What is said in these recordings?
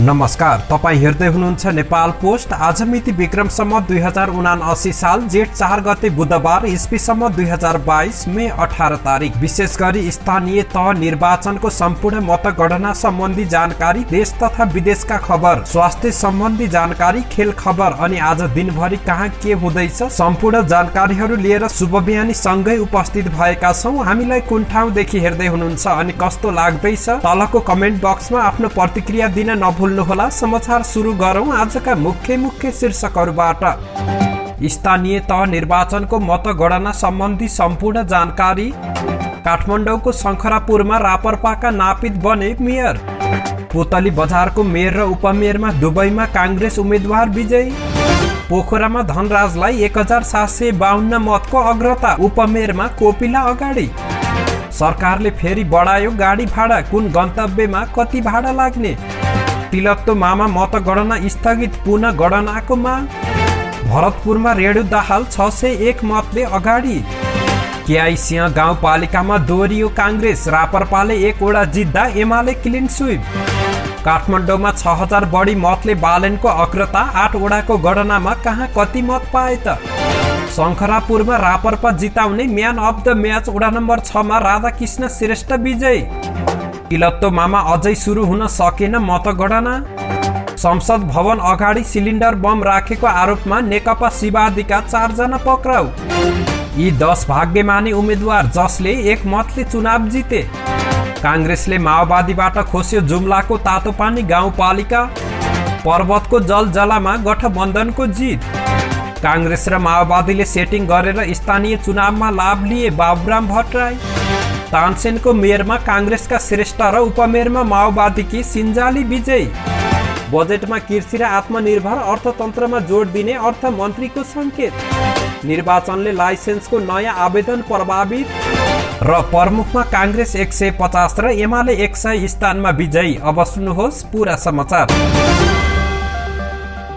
नमस्कार, तपाई हेर्दै हुनुहुन्छ नेपाल पोस्ट। आज मिति विक्रमसम्म 2079 साल जेठ 4 गते बुधबार, इस्वीसम्म 2022 मे 18 तारिक। विशेष गरी स्थानीय तह निर्वाचनको सम्पूर्ण मतगणना सम्बन्धी जानकारी, देश तथा विदेशका खबर, स्वास्थ्य सम्बन्धी जानकारी, खेल खबर अनि आज दिनभरि कहाँ के हुँदैछ सम्पूर्ण जानकारीहरू लिएर शुभ बिहानी सँगै उपस्थित भएका छौं। हामीलाई कुन ठाउँदेखि हेर्दै हुनुहुन्छ अनि कस्तो लाग्दैछ तलको कमेन्ट बक्समा आफ्नो प्रतिक्रिया दिन नभुल्नुहोला। समाचार सुरु गरौं आजका मुख्य शीर्षकहरूबाट। स्थानीय तह निर्वाचनको मतगणना सम्बन्धी सम्पूर्ण जानकारी। काठमाडौँको शंखरापुरमा रापरपाका नापित बने मेयर। पुतली बजारको मेयर र उपमेयरमा दुवैमा कांग्रेस उम्मेद्वार विजयी। पोखरामा धनराजलाई 1752 मतको अग्रता, उपमेयरमा कोपिला अगाडि। सरकारले फेरि बढायो गाडी भाडा, कुन गन्तव्यमा कति भाडा लाग्ने। तिलत्तोमामा मतगणना स्थगित, पुनः गणनाको माग। भरतपुरमा रेणु दाहाल 601 मतले अगाडि। केआई सिंह गाउँपालिकामा दोहोरियो कांग्रेस, रापरपाले 1 वटा जित्दा एमाले क्लिन स्विप। काठमाडौँमा 6000 बढी मतले बालेनको अग्रता, 8 वटाको गणनामा कहाँ कति मत पाए त। शंखरापुरमा रापरपा जिताउने म्यान अफ द म्याच, वडा नम्बर 6 मा राधाकृष्ण श्रेष्ठ विजयी। तिलत्तोमामा अझै सुरु हुन सकेन मतगणना। संसद भवन अगाडि सिलिन्डर बम राखेको आरोपमा नेकपा शिवादिका 4 जना पक्राउ। यी 10 भाग्यमानी उम्मेद्वार जसले 1 मतले चुनाव जिते। कांग्रेसले माओवादीबाट खोस्यो जुम्लाको तातोपानी गाउँपालिका। पर्वतको जलजलामा गठबन्धनको जित। कांग्रेस र माओवादीले सेटिङ गरेर स्थानीय चुनावमा लाभ लिए, बाबुराम भट्टराई। तानसेनको मेयरमा कांग्रेसका श्रेष्ठ र उपमेयरमा माओवादीकी सिन्जाली विजयी। बजेटमा कृषि र आत्मनिर्भर अर्थतन्त्रमा जोड दिने अर्थमन्त्रीको संकेत। निर्वाचनले लाइसेन्सको नयाँ आवेदन प्रभावित। र प्रमुखमा कांग्रेस 150 र एमाले 100 स्थानमा विजयी। अब सुन्नुहोस् पूरा समाचार।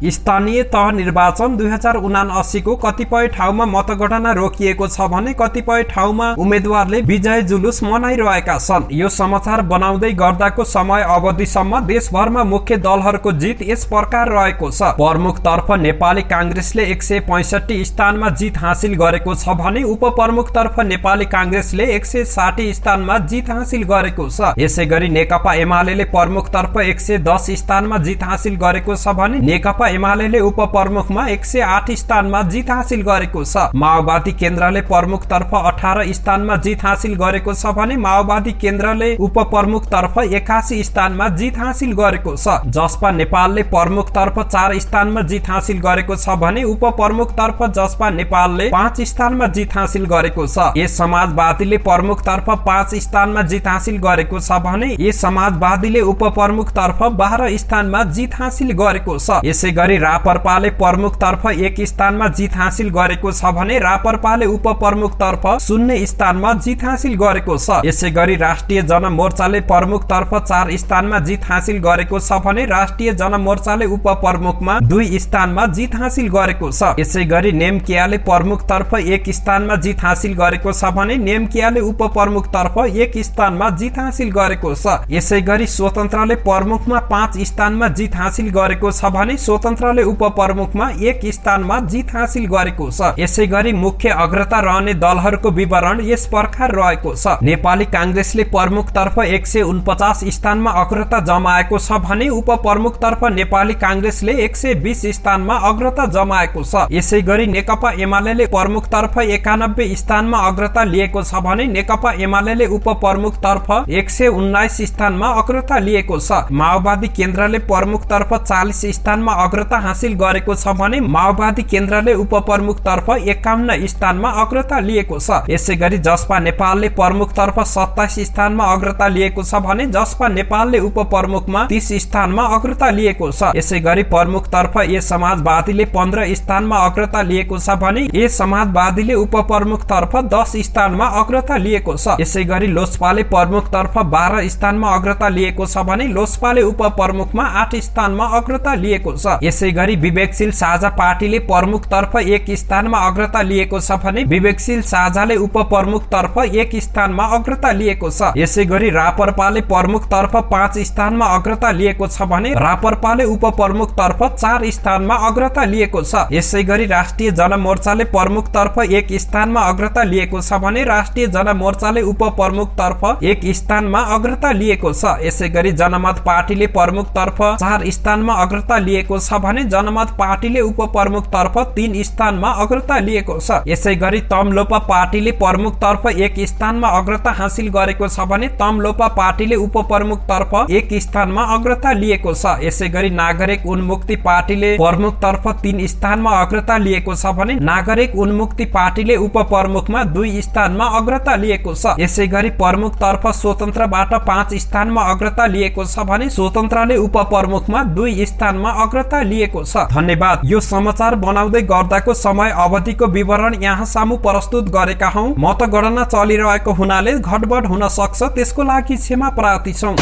स्थानीय तह निर्वाचन 2079 को कतिपय ठाउँमा मतगणना रोकिएको छ भने कतिपय ठाउँमा उम्मेद्वारले विजय जुलुस मनाइरहेका छन्। यो समाचार बनाउँदै गर्दाको समय अवधिसम्म देशभरमा मुख्य दलहरूको जित यस प्रकार रहेको छ। प्रमुखतर्फ नेपाली कांग्रेसले 165 स्थानमा जित हासिल गरेको छ भने उपप्रमुखतर्फ नेपाली कांग्रेसले 160 स्थानमा जित हासिल गरेको छ। यसैगरी नेकपा एमाले प्रमुखतर्फ 110 स्थानमा जित हासिल गरेको छ भने नेकपा एमाले उपप्रमुखमा 108 स्थानमा जित हासिल गरेको छ। माओवादी केन्द्रले प्रमुखतर्फ 18 स्थानमा जित हासिल गरेको छ भने माओवादी केन्द्रले उपप्रमुखतर्फ 81 स्थानमा जित हासिल गरेको छ। जसपा नेपालले प्रमुखतर्फ 4 स्थानमा जित हासिल गरेको छ भने उपप्रमुखतर्फ जसपा नेपालले 5 स्थानमा जित हासिल गरेको छ। यस समाजवादीले प्रमुखतर्फ 5 स्थानमा जित हासिल गरेको छ भने यस समाजवादीले उपप्रमुखतर्फ 12 स्थानमा जित हासिल गरेको छ। यसैगरी रापरपाले प्रमुखतर्फ 1 स्थानमा जित हासिल गरेको छ भने रापरपाले उपप्रमुखतर्फ 0 स्थानमा जित हासिल गरेको छ। यसैगरी राष्ट्रिय जनमोर्चाले प्रमुखतर्फ 4 स्थानमा जित हासिल गरेको छ भने राष्ट्रिय जनमोर्चाले उपप्रमुखमा 2 स्थानमा जित हासिल गरेको छ। यसैगरी नेमकियाले प्रमुखतर्फ 1 स्थानमा जित हासिल गरेको छ भने नेमकियाले उपप्रमुखतर्फ 1 स्थानमा जित हासिल गरेको छ। यसैगरी स्वतन्त्रले प्रमुखमा 5 स्थानमा जित हासिल गरेको छ भने स्वतन्त्रले उपप्रमुखमा 1 स्थानमा जित हासिल गरेको छ। यसैगरी मुख्य अग्रता रहने दलहरूको विवरण यस प्रकार रहेको छ। नेपाली कांग्रेसले प्रमुखतर्फ 149 स्थानमा अग्रता जमाएको छ भने उपप्रमुखतर्फ नेपाली कांग्रेसले 120 स्थानमा अग्रता जमाएको छ। यसैगरी नेकपा एमाले प्रमुखतर्फ 91 स्थानमा अग्रता लिएको छ भने नेकपा एमाले उपप्रमुखतर्फ 119 स्थानमा अग्रता लिएको छ। माओवादी केन्द्रले प्रमुखतर्फ 40 स्थानमा अग्रता हासिल गरेको छ भने माओवादी केन्द्रले उपप्रमुखतर्फ 51 स्थानमा अग्रता लिएको छ। यसैगरी जसपा नेपालले प्रमुखतर्फ 27 स्थानमा अग्रता लिएको छ भने जसपा नेपालले उपप्रमुखमा 30 स्थानमा अग्रता लिएको छ। यसैगरी प्रमुखतर्फ ए समाजवादीले 15 स्थानमा अग्रता लिएको छ भने ए समाजवादीले उपप्रमुखतर्फ 10 स्थानमा अग्रता लिएको छ। यसैगरी लोजपाले प्रमुखतर्फ 12 स्थानमा अग्रता लिएको छ भने लोजपाले उपप्रमुखमा 8 स्थानमा अग्रता लिएको छ। यसैगरी विवेकशील साझा पार्टीले प्रमुखतर्फ 1 स्थानमा अग्रता लिएको छ भने विवेकशील साझाले उपप्रमुखतर्फ 1 स्थानमा अग्रता लिएको छ। यसैगरी रापरपाले प्रमुखतर्फ 5 स्थानमा अग्रता लिएको छ भने रापरपाले उपप्रमुखतर्फ 4 स्थानमा अग्रता लिएको छ। यसैगरी राष्ट्रिय जनमोर्चाले प्रमुखतर्फ 1 स्थानमा अग्रता लिएको छ भने राष्ट्रिय जनमोर्चाले उपप्रमुखतर्फ 1 स्थानमा अग्रता लिएको छ। यसैगरी जनमत पार्टीले प्रमुखतर्फ 4 स्थानमा अग्रता लिएको छ भने जनमत पार्टीले उपप्रमुखतर्फ 3 स्थानमा अग्रता लिएको छ। यसैगरी तमलोपा पार्टीले प्रमुखतर्फ 1 स्थानमा अग्रता हासिल गरेको छ भने तमलोपा पार्टीले उपप्रमुखतर्फ 1 स्थानमा अग्रता लिएको छ। यसैगरी नागरिक उन्मुक्ति पार्टीले प्रमुखतर्फ 3 स्थानमा अग्रता लिएको छ भने नागरिक उन्मुक्ति पार्टीले उपप्रमुखमा 2 स्थानमा अग्रता लिएको छ। यसैगरी प्रमुखतर्फ स्वतन्त्रबाट 5 स्थानमा अग्रता लिएको छ भने स्वतन्त्रले उपप्रमुखमा 2 स्थानमा अग्रता लिएको छ। धन्यवाद। यो समाचार बनाउँदै गर्दाको समय अवधिको विवरण यहाँ सामु प्रस्तुत गरेका हौं। मतगणना चलिरहेको हुनाले घटबड हुन सक्छ, त्यसको लागि क्षमा प्रार्थी छौं।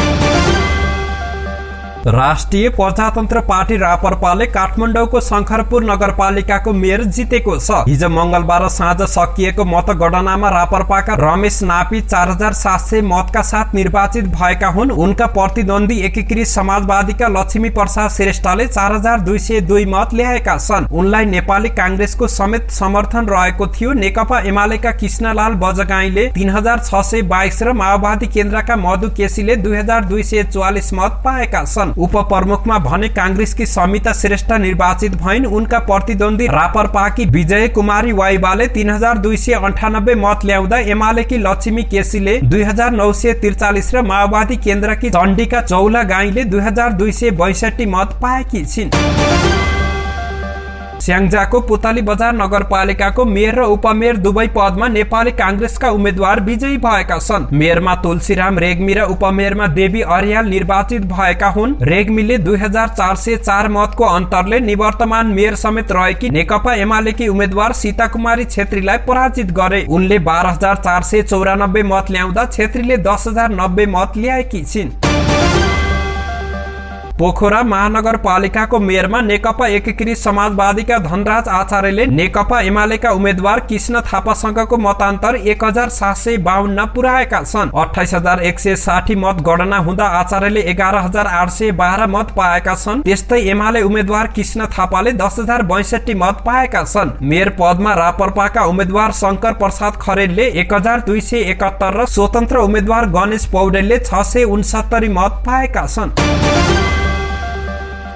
राष्ट्रिय प्रजातन्त्र पार्टी रापरपाले काठमाडौँको शंकरपुर नगरपालिकाको मेयर जितेको छ। हिजो मंगलबार साँझ सकिएको मतगणनामा रापरपाका रमेश नापी 4700 मतका साथ निर्वाचित भएका हुन्। उनका प्रतिद्वन्दी एकीकृत समाजवादीका लक्ष्मी प्रसाद श्रेष्ठले 4202 मत ल्याएका छन्। उनलाई नेपाली कांग्रेसको समेत समर्थन रहेको थियो। नेकपा एमालेका कृष्णलाल बजगाईले 3622 र माओवादी केन्द्रका मधु केसीले 2244 मत पाएका छन्। उपप्रमुखमा भने कांग्रेसकी समिता श्रेष्ठ निर्वाचित भइन्। उनका प्रतिद्वन्दी रापरपाकी विजय कुमारी वाइबाले 3298 मत ल्याउँदा एमालेकी लक्ष्मी केसीले 2943 र माओवादी केन्द्रकी चण्डिका चौला गाईले 2262 मत पाएकी छिन्। स्याङ्जाको पुतली बजार नगरपालिकाको मेयर र उपमेयर दुवै पदमा नेपाली कांग्रेसका उम्मेद्वार विजयी भएका छन्। मेयरमा तुलसीराम रेग्मी र उपमेयरमा देवी अर्याल निर्वाचित भएका हुन्। रेग्मीले 2404 मतको अन्तरले निवर्तमान मेयर समेत रहेकी नेकपा एमालेकी उम्मेद्वार सीता कुमारी छेत्रीलाई पराजित गरे। उनले 12494 मत ल्याउँदा छेत्रीले 10090 मत ल्याएकी छिन्। पोखरा महानगरपालिकाको मेयरमा नेकपा एकीकृत समाजवादीका धनराज आचार्यले नेकपा एमालेका उम्मेद्वार कृष्ण थापासँगको मतान्तर 1752 पुर्याएका छन्। 28160 मत गणना हुँदा आचार्यले 11812 मत पाएका छन्। त्यस्तै एमाले उम्मेद्वार कृष्ण थापाले 10062 मत पाएका छन्। मेयर पदमा रापरपाका उम्मेद्वार शंकर प्रसाद खरेलले 1271 र स्वतन्त्र उम्मेद्वार गणेश पौडेलले 669 मत पाएका छन्।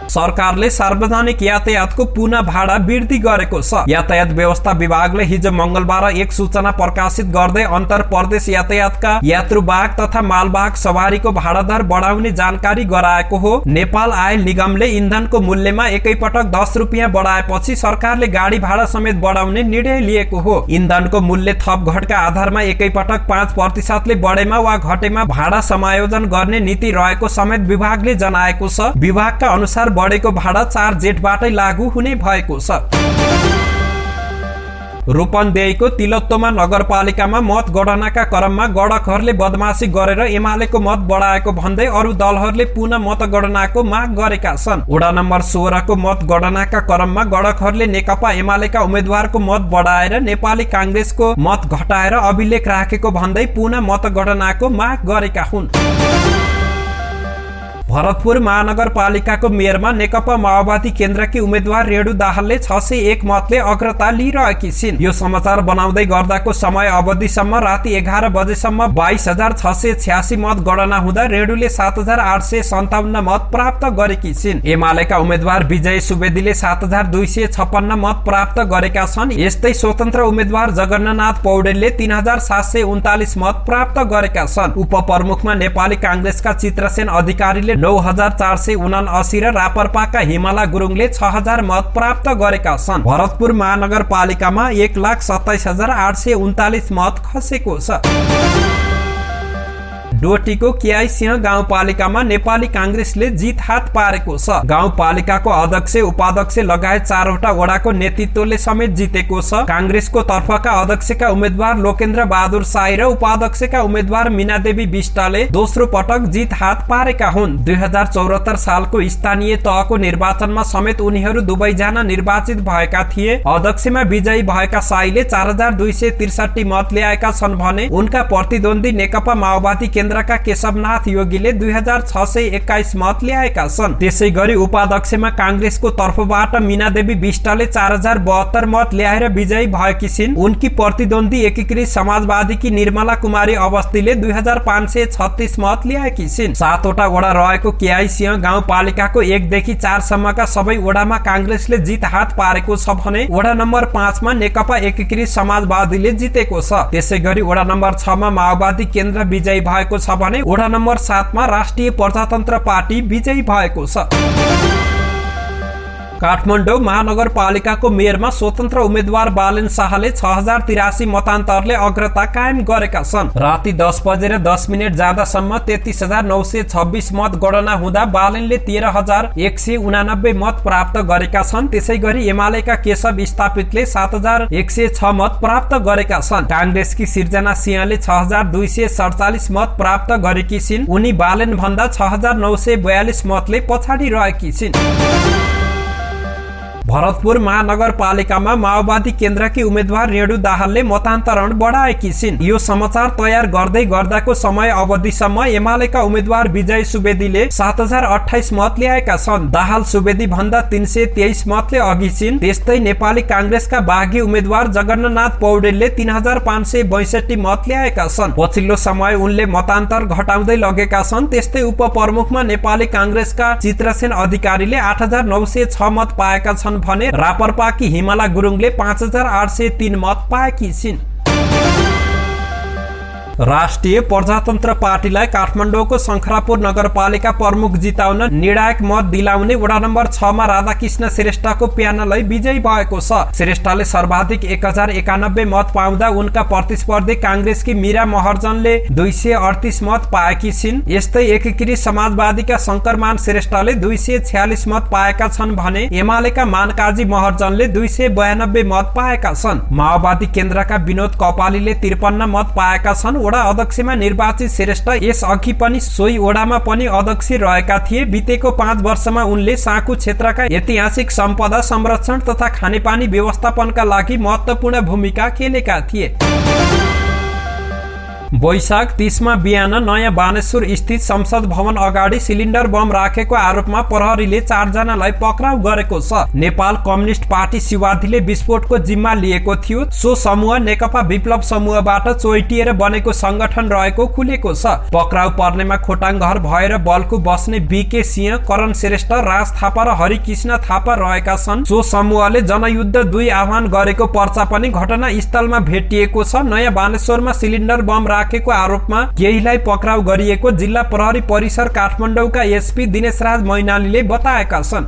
सरकारले सार्वजनिक यातायातको पुनः भाडा वृद्धि गरेको छ। यातायात व्यवस्था विभागले हिजो मंगलबार एक सूचना प्रकाशित गर्दै अन्तर प्रदेश यातायातका यात्रुवाहक तथा मालवाहक सवारीको भाडा दर बढाउने जानकारी गराएको हो। नेपाल आयल निगमले इन्धनको मूल्यमा एकैपटक 10 रुपियाँ बढाएपछि सरकारले गाडी भाडा समेत बढाउने निर्णय लिएको हो। इन्धनको मूल्य थप घटका आधारमा एकैपटक 5% ले बढेमा वा घटेमा भाडा समायोजन गर्ने नीति रहेको समेत विभागले जनाएको छ। विभागका अनुसार बढेको भाडा 4 जेठबाटै लागू हुने भएको छ। रूपन्देहीको तिलोत्तमा नगरपालिकामा मत गणनाका क्रममा गडकहरूले बदमाशी गरेर एमालेको मत बढाएको भन्दै अरू दलहरूले पुनः मतगणनाको माग गरेका छन्। वडा नम्बर 16 को मत गणनाका क्रममा गडकहरूले नेकपा एमालेका उम्मेद्वारको मत बढाएर नेपाली कांग्रेसको मत घटाएर अभिलेख राखेको भन्दै पुनः मतगणनाको माग गरेका हुन्। भरतपुर महानगरपालिकाको मेयरमा नेकपा माओवादी केन्द्रकी उम्मेद्वार रेणु दाहालले 601 मतले अग्रता लिइरहेकी छिन्। यो समाचार बनाउँदै गर्दाको समय अवधिसम्म राति 11 बजेसम्म 22686 मत गणना हुँदा रेणुले 7857 मत प्राप्त गरेकी छिन्। एमालेका उम्मेद्वार विजय सुवेदीले 7256 मत प्राप्त गरेका छन्। यस्तै स्वतन्त्र उम्मेद्वार जगन्नाथ पौडेलले 3739 मत प्राप्त गरेका छन्। उपप्रमुखमा नेपाली कांग्रेसका चित्रसेन अधिकारीले 9479 र रापरपाका हिमाला गुरुङले 6000 मत प्राप्त गरेका छन्। भरतपुर महानगरपालिकामा 1,27,839 मत खसेको छ। डोटीको केआई सिंह गाउँपालिकामा नेपाली कांग्रेसले जित हात पारेको छ। गाउँपालिकाको अध्यक्ष उपाध्यक्ष लगायत 4वटा वडाको नेतृत्वले समेत जितेको छ। कांग्रेसको तर्फका अध्यक्षका उम्मेद्वार लोकेन्द्र बहादुर साई र उपाध्यक्षका उम्मेद्वार मीनादेवी विष्टले दोस्रो पटक जित हात पारेका हुन्। 2074 सालको स्थानीय तहको निर्वाचनमा समेत उनीहरू दुवैजना निर्वाचित भएका थिए। अध्यक्षमा विजयी भएका साईले 4263 मत ल्याएका छन् भने उनका प्रतिद्वन्दी नेकपा माओवादी केन्द्रका केशवनाथ योगीले 2621 मत ल्याएका छन्। त्यसै गरी उपाध्यक्षमा कांग्रेसको तर्फबाट मीनादेवी विष्टले 4072 मत ल्याएर विजयी भएकी छिन्। उनकी प्रतिद्वन्दी एकीकृत समाजवादीकी निर्मला कुमारी अवस्थीले 2536 मत ल्याएकी छिन्। 7वटा वडा रहेको केआई सिंह गाउँपालिकाको 1 देखि 4 सम्मका सबै वडामा कांग्रेसले जित हात पारेको छ भने वडा नम्बर 5 मा नेकपा एकीकृत समाजवादीले जितेको छ। त्यसै गरी वडा नम्बर 6 मा माओवादी केन्द्र विजयी भएको छ भने वडा नम्बर 7 मा राष्ट्रिय प्रजातन्त्र पार्टी विजयी भएको छ। काठमाडौँ महानगरपालिकाको मेयरमा स्वतन्त्र उम्मेद्वार बालेन शाहले 6083 मतान्तरले अग्रता कायम गरेका छन्। राति 10:10 जाँदासम्म 33926 मत गणना हुँदा बालेनले 13189 मत प्राप्त गरेका छन्। त्यसै गरी एमालेका केशव स्थापितले 7106 मत प्राप्त गरेका छन्। कांग्रेसकी सिर्जना सिंहले 6247 मत प्राप्त गरेकी छिन्। उनी बालेन भन्दा 6942 मतले पछाडि रहेकी छिन्। भरतपुर महानगरपालिकामा माओवादी केन्द्रकी उम्मेद्वार रेणु दाहालले मतान्तरण बढाएकी छिन्। यो समाचार तयार गर्दै गर्दाको समय अवधिसम्म एमालेका उम्मेद्वार विजय सुवेदीले 7028 मत ल्याएका छन्। दाहाल सुवेदी भन्दा 323 मतले अघि छिन्। त्यस्तै नेपाली कांग्रेसका बागी उम्मेद्वार जगन्नाथ पौडेलले 3562 मत ल्याएका छन्। पछिल्लो समय उनले मतान्तर घटाउँदै लगेका छन्। त्यस्तै उपप्रमुखमा नेपाली कांग्रेसका चित्रसेन अधिकारीले 8906 मत पाएका छन् भने रापरपाकी हिमाला गुरुङले 5803 मत पाएकी छिन्। राष्ट्रिय प्रजातन्त्र पार्टीलाई काठमाडौँको शंखरापुर नगरपालिका प्रमुख जिताउन निर्णायक मत दिलाउने वडा नम्बर 6 मा राधाकृष्ण श्रेष्ठको प्यानलै विजयी भएको छ। श्रेष्ठले सर्वाधिक 1091 मत पाउँदा उनका प्रतिस्पर्धी कांग्रेसकी मीरा महर्जनले 238 मत पाएकी छिन्। यस्तै एकीकृत समाजवादीका शंकरमान श्रेष्ठले 246 मत पाएका छन् भने एमालेका मानकाजी महर्जनले 292 मत पाएका छन्। माओवादी केन्द्रका विनोद कपालीले 53 मत पाएका छन्। वडा अध्यक्षमा निर्वाचित श्रेष्ठ यस अघि पनि सोही वडामा पनि अध्यक्ष रहेका थिए। बितेको 5 वर्षमा उनले साँकु क्षेत्रका ऐतिहासिक सम्पदा संरक्षण तथा खानेपानी व्यवस्थापनका लागि महत्त्वपूर्ण भूमिका खेलेका थिए। वैशाख 30 मा बिहान नयाँ बानेश्वर स्थित संसद भवन अगाडि सिलिन्डर बम राखेको आरोपमा प्रहरीले 4 जनालाई पक्राउ गरेको छ। नेपाल कम्युनिस्ट पार्टी सिवादीले विस्फोटको जिम्मा लिएको थियो। सो समूह नेकपा विप्लव समूहबाट चोइटिएर बनेको संगठन रहेको खुलेको छ। पक्राउ पर्नेमा खोटाङ घर भएर बल्कु बस्ने बीके सिंह, करण श्रेष्ठ, राज थापा र हरिकृष्ण थापा रहेका छन्। सो समूहले जनयुद्ध 2 आह्वान गरेको पर्चा पनि घटनास्थलमा भेटिएको छ। नयाँ बानेश्वरमा सिलिन्डर बम राखेको आरोपमा केहीलाई पक्राउ गरिएको जिल्ला प्रहरी परिसर काठमाडौँका एसपी दिनेश राज मैनालीले बताएका छन्।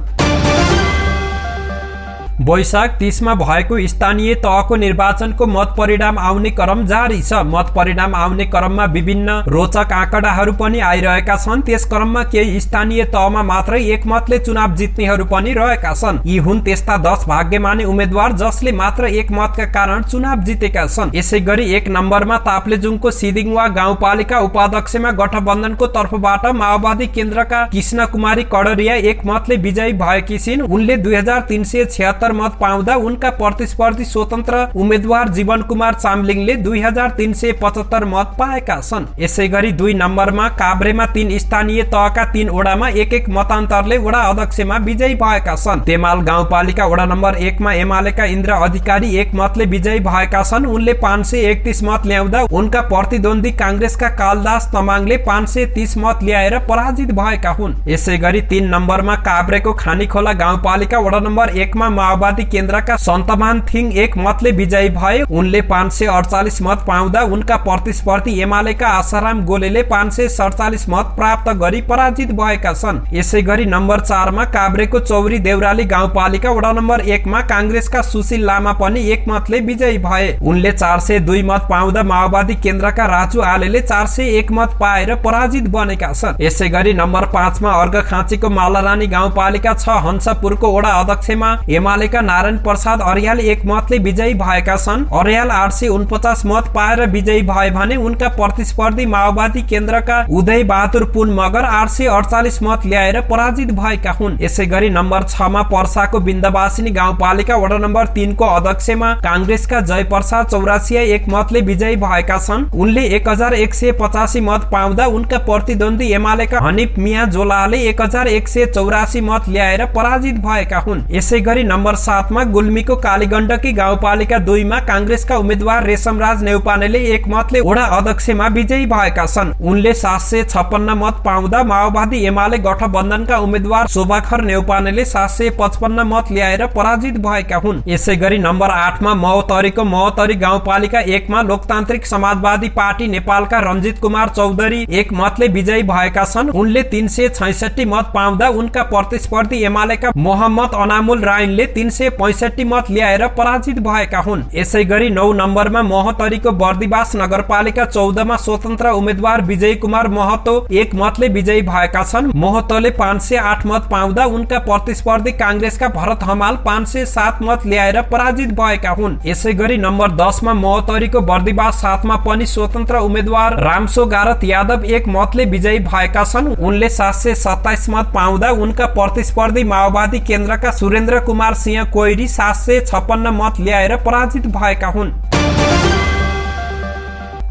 वैशाख 30 मा भएको स्थानीय तहको निर्वाचनको मत परिणाम आउने क्रम जारी छ। मत परिणाम आउने क्रममा विभिन्न रोचक आँकडाहरू पनि आइरहेका छन्। त्यस क्रममा केही स्थानीय तहमा मात्रै 1 मतले चुनाव जित्नेहरू पनि रहेका छन्। यी हुन् त्यस्ता 10 भाग्यमानी उम्मेद्वार जसले मात्र 1 मतका कारण चुनाव जितेका छन्। यसैगरी 1 नम्बरमा ताप्लेजुङको सिदिङवा गाउँपालिका उपाध्यक्षमा गठबन्धनको तर्फबाट माओवादी केन्द्रका कृष्ण कुमारी कडरिया 1 मतले विजयी भएकी छिन्। उनले 2376 मत पाउँदा उनका प्रतिस्पर्धी स्वतन्त्र उम्मेद्वार जीवन कुमार चामलिङले 2375 मत पाएका छन्। यसैगरी 2 नम्बरमा काभ्रेमा 3 स्थानीय तहका 3 वडामा 1-1 मतान्तरले वडा अध्यक्षमा विजयी भएका छन्। तेमाल गाउँपालिका वडा नम्बर 1 मा एमालेका इन्द्र अधिकारी 1 मतले विजयी भएका छन्। उनले 531 मत ल्याउँदा उनका प्रतिद्वन्दी कांग्रेसका कालदास तमाङले 530 मत ल्याएर पराजित भएका हुन्। यसैगरी 3 नम्बरमा काभ्रेको खानीखोला गाउँपालिका वडा नम्बर 1 मा माओवादी केन्द्रका सन्तमान थिङ एक मतले विजयी भए। उनले 548 मत पाउँदा उनका प्रतिस्पर्धी एमालेका आशाराम गोलेले 547 मत प्राप्त गरी पराजित भएका छन्। यसै गरी नम्बर 4 मा काभ्रेको चौरी देउराली गाउँपालिका वडा नम्बर 1 मा कांग्रेसका सुशील लामा पनि 1 मतले विजयी भए। उनले 402 मत पाउँदा माओवादी केन्द्रका राजु आलेले 401 मत पाएर पराजित बनेका छन्। यसै गरी नम्बर 5 मा अर्घखाँचीको मालारानी गाउँपालिका 6 हंसपुरको वडा अध्यक्षमा एमालेका नारायण प्रसाद अर्याल 1 मतले विजयी भएका छन्। अर्याल 849 मत पाएर विजयी भए भने उनका प्रतिस्पर्धी माओवादी केन्द्रका उदय बहादुर पुन मगर 848 मत ल्याएर पराजित भएका हुन्। यसै गरी नम्बर 6 मा पर्साको बिन्दवासिनी गाउँपालिका वडा नम्बर 3 को अध्यक्षमा कांग्रेसका जयप्रसाद चौरासिया 1 मतले विजयी भएका छन्। उनले 1185 मत पाउँदा उनका प्रतिद्वन्दी एमालेका हनिफ मिया जोलाले 1184 मत ल्याएर पराजित भएका हुन्। यसै गरी नम्बर 7 मा गुल्मीको कालीगण्डकी गाउँपालिका 2 मा कांग्रेसका उम्मेद्वार रेशमराज नेउपानेले 1 मतले वडा अध्यक्षमा विजयी भएका छन्। उनले 756 मत पाउँदा माओवादी एमाले गठबन्धनका उम्मेद्वार शोभाखर नेउपानेले 755 मत ल्याएर पराजित भएका हुन्। यसै गरी नम्बर 8 मा महोत्तरीको महोत्तरी गाउँपालिका 1 मा लोकतान्त्रिक समाजवादी पार्टी नेपालका रञ्जित कुमार चौधरी 1 मतले विजयी भएका छन्। उनले 366 मत पाउँदा उनका प्रतिस्पर्धी एमालेका मोहम्मद अनामुल राइनले 365 मत ल्याएर पराजित भएका हुन्। यसै गरी 9 नम्बरमा महोत्तरीको बर्दिवास नगरपालिका 14 मा स्वतन्त्र उम्मेद्वार विजय कुमार महतो 1 मतले विजयी भएका छन्। महतोले 508 मत पाउँदा उनका प्रतिस्पर्धी कांग्रेसका भरत हमाल 507 मत ल्याएर पराजित भएका हुन्। यसै गरी नम्बर 10 मा महोत्तरीको बर्दिवास 7 मा पनि स्वतन्त्र उम्मेद्वार रामसो गारत यादव 1 मतले विजयी भएका छन्। उनले 727 मत पाउँदा उनका प्रतिस्पर्धी माओवादी केन्द्रका सुरेन्द्र कुमार सिंह कोइरी 756 मत ल्याएर पराजित भएका हुन्।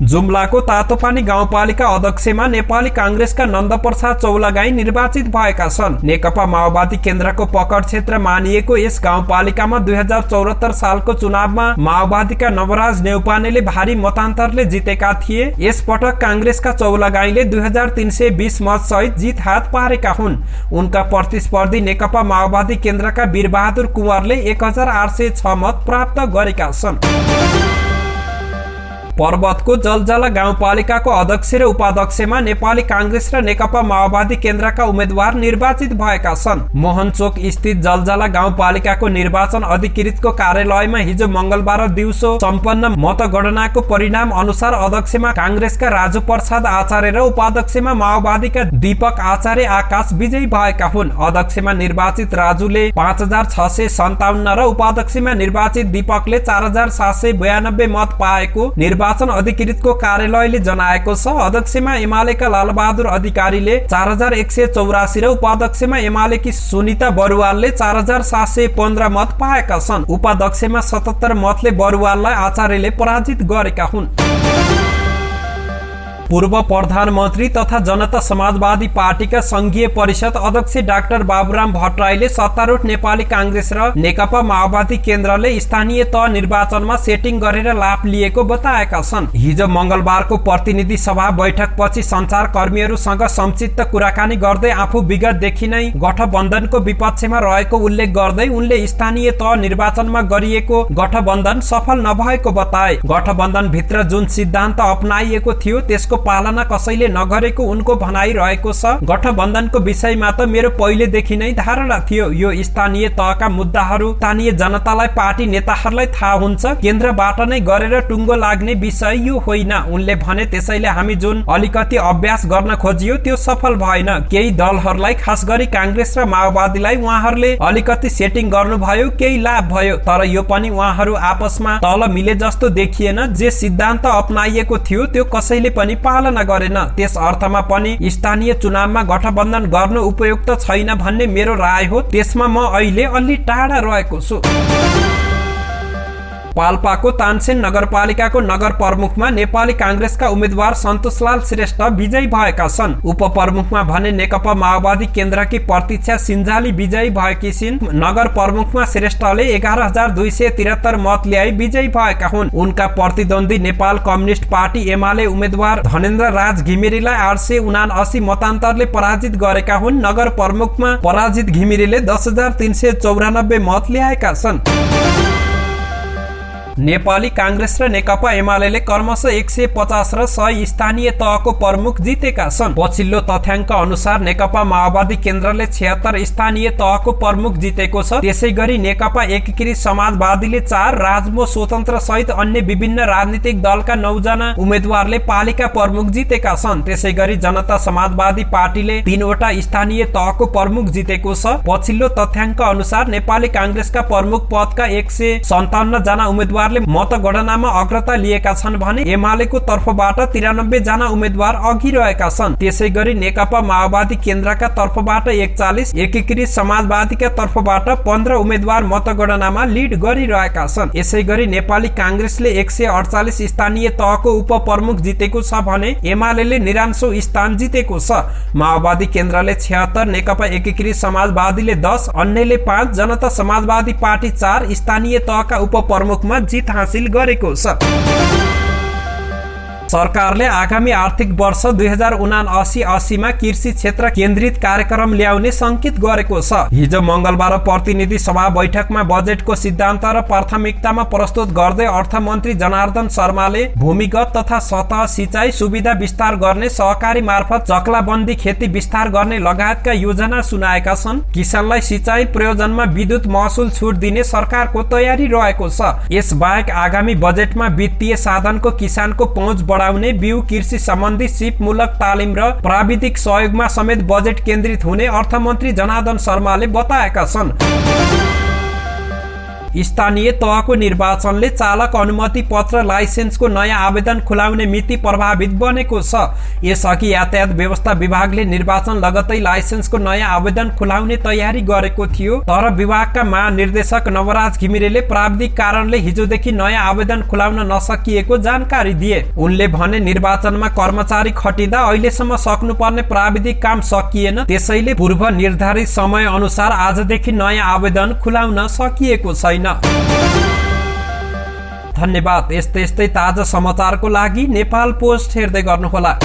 जुम्लाको तातोपानी गाउँपालिका अध्यक्षमा नेपाली कांग्रेसका नन्दप्रसाद चौलागाई निर्वाचित भएका छन्। नेकपा माओवादी केन्द्रको पकड क्षेत्र मानिएको यस गाउँपालिकामा 2074 सालको चुनावमा माओवादीका नवराज नेउपानेले भारी मतान्तरले जितेका थिए। यस पटक कांग्रेसका चौलागाईले 2320 मत सहित जित हात पारेका हुन्। उनका प्रतिस्पर्धी नेकपा माओवादी केन्द्रका वीरबहादुर कुँवरले 1806 मत प्राप्त गरेका छन्। पर्वतको जलजला गाउँपालिकाको अध्यक्ष र उपाध्यक्षमा नेपाली कांग्रेस र नेकपा माओवादी केन्द्रका उम्मेद्वार निर्वाचित भएका छन्। मोहनचोक स्थित जलजला गाउँपालिकाको निर्वाचन अधिकृतको कार्यालयमा हिजो मंगलबार दिउँसो सम्पन्न मतगणनाको परिणाम अनुसार अध्यक्षमा कांग्रेसका राजु प्रसाद आचार्य र उपाध्यक्षमा माओवादीका दीपक आचार्य आकाश विजयी भएका हुन्। अध्यक्षमा निर्वाचित राजुले 5657 र उपाध्यक्षमा निर्वाचित दीपकले 4792 मत पाएको निर्वाचन अधिकृतको कार्यालयले जनाएको छ। अध्यक्षमा एमालेका लालबहादुर अधिकारीले 4184 र उपाध्यक्षमा एमालेकी सुनिता बरुवालले 4715 मत पाएका छन्। उपाध्यक्षमा 77 मतले बरुवाललाई आचार्यले पराजित गरेका हुन्। पूर्व प्रधानमन्त्री तथा जनता समाजवादी पार्टीका संघीय परिषद अध्यक्ष डाक्टर बाबुराम भट्टराईले सत्तारूढ नेपाली कांग्रेस र नेकपा माओवादी केन्द्रले स्थानीय तह निर्वाचनमा सेटिङ गरेर लाभ लिएको बताएका छन्। हिजो मंगलबारको प्रतिनिधि सभा बैठकपछि सञ्चारकर्मीहरूसँग संक्षिप्त कुराकानी गर्दै आफू विगतदेखि नै गठबन्धनको विपक्षमा रहेको उल्लेख गर्दै उनले स्थानीय तह निर्वाचनमा गरिएको गठबन्धन सफल नभएको बताए। गठबन्धन भित्र जुन सिद्धान्त अपनाइएको थियो त्यसको पालना कसैले नगरेको उनको भनाइ रहेको छ। गठबन्धनको विषयमा त मेरो पहिलेदेखि नै धारणा थियो। यो स्थानीय तहका मुद्दाहरू स्थानीय जनतालाई पार्टी नेताहरूलाई थाहा हुन्छ। केन्द्रबाट नै गरेर टुङ्गो लाग्ने विषय यो होइन उनले भने। त्यसैले हामी जुन अलिकति अभ्यास गर्न खोजियो त्यो सफल भएन। केही दलहरूलाई खास गरी कांग्रेस र माओवादीलाई उहाँहरूले अलिकति सेटिङ गर्नुभयो, केही लाभ भयो, तर यो पनि उहाँहरू आपसमा तल मिले जस्तो देखिएन। जे सिद्धान्त अपनाइएको थियो त्यो कसैले पनि पालना गरेन। त्यस अर्थमा पनि स्थानीय चुनावमा गठबन्धन गर्नु उपयुक्त छैन भन्ने मेरो राय हो। त्यसमा म अहिले अलि टाढा रहेको छु। पाल्पाको तानसेन नगरपालिकाको नगर प्रमुखमा नेपाली कांग्रेसका उम्मेद्वार सन्तोषलाल श्रेष्ठ विजयी भएका छन्। उपप्रमुखमा भने नेकपा माओवादी केन्द्रकी प्रतीक्षा सिन्जाली विजयी भएकी छिन्। नगर प्रमुखमा श्रेष्ठले 11,273 मत ल्याई विजयी भएका हुन्। उनका प्रतिद्वन्दी नेपाल कम्युनिस्ट पार्टी एमाले उम्मेद्वार धनेन्द्र राज घिमिरेलाई 879 मतान्तरले पराजित गरेका हुन्। नगर प्रमुखमा पराजित घिमिरेले 10,394 मत ल्याएका छन्। नेपाली कांग्रेस र नेकपा एमाले क्रमशः 150 र 100 स्थानीय तहको प्रमुख जितेका छन्। पछिल्लो तथ्याङ्क अनुसार नेकपा माओवादी केन्द्रले 76 स्थानीय तहको प्रमुख जितेको छ। त्यसैगरी नेकपा एकीकृत समाजवादीले 4, राजमो स्वतन्त्र सहित अन्य विभिन्न राजनीतिक दलका 9 जना उम्मेद्वारले पालिका प्रमुख जितेका छन्। त्यसैगरी जनता समाजवादी पार्टीले 3 वटा स्थानीय तहको प्रमुख जितेको छ। पछिल्लो तथ्याङ्क अनुसार नेपाली कांग्रेसका प्रमुख पदका 157 जना उम्मेद्वार मतगणनामा अग्रता लिएका छन् भने एमालेको तर्फबाट 93 जना उम्मेद्वार अघि रहेका छन्। त्यसैगरी नेकपा माओवादी केन्द्रका तर्फबाट 41, एकीकृत समाजवादीका तर्फबाट 15 उम्मेद्वार मतगणनामा लिड गरिरहेका छन्। यसैगरी नेपाली कांग्रेसले 148 स्थानीय तहको उपप्रमुख जितेको छ भने एमालेले 99 स्थान जितेको छ। माओवादी केन्द्रले 76, नेकपा एकीकृत समाजवादीले 10, अन्यले 5, जनता समाजवादी पार्टी 4 स्थानीय तहका उपप्रमुखमा जित हासिल गरेको छ। सरकारले आगामी आर्थिक वर्ष 2079-80 मा कृषि क्षेत्र केन्द्रित कार्यक्रम ल्याउने संकेत गरेको छ। हिजो मंगलबार प्रतिनिधि सभा बैठकमा बजेटको सिद्धान्त र प्राथमिकतामा प्रस्तुत गर्दै अर्थमन्त्री जनार्दन शर्माले भूमिगत तथा सतह सिंचाई सुविधा विस्तार गर्ने, सहकारी मार्फत चक्लाबन्दी खेती विस्तार गर्ने लगायतका योजना सुनाएका छन्। किसानलाई सिंचाई प्रयोजनमा विद्युत महसुल छुट दिने सरकारको तयारी रहेको छ। यसबाहेक आगामी बजेटमा वित्तीय साधनको किसानको पहुँच बढाउने, बिउ कृषि सम्बन्धी सिपमूलक तालिम र प्राविधिक सहयोगमा समेत बजेट केन्द्रित हुने अर्थमन्त्री जनार्दन शर्माले बताएका छन्। स्थानीय तहको निर्वाचनले चालक अनुमति पत्र लाइसेन्सको नयाँ आवेदन खुलाउने मिति प्रभावित बनेको छ। यसअघि यातायात व्यवस्था विभागले निर्वाचन लगत्तै लाइसेन्सको नयाँ आवेदन खुलाउने तयारी गरेको थियो। तर विभागका महानिर्देशक नवराज घिमिरेले प्राविधिक कारणले हिजोदेखि नयाँ आवेदन खुलाउन नसकिएको जानकारी दिए। उनले भने निर्वाचनमा कर्मचारी खटिँदा अहिलेसम्म सक्नुपर्ने प्राविधिक काम सकिएन, त्यसैले पूर्व निर्धारित समय अनुसार आजदेखि नयाँ आवेदन खुलाउन सकिएको छैन। धन्यवाद। यस्तै ताजा समाचारको लागि नेपाल पोस्ट हेर्दै गर्नुहोला।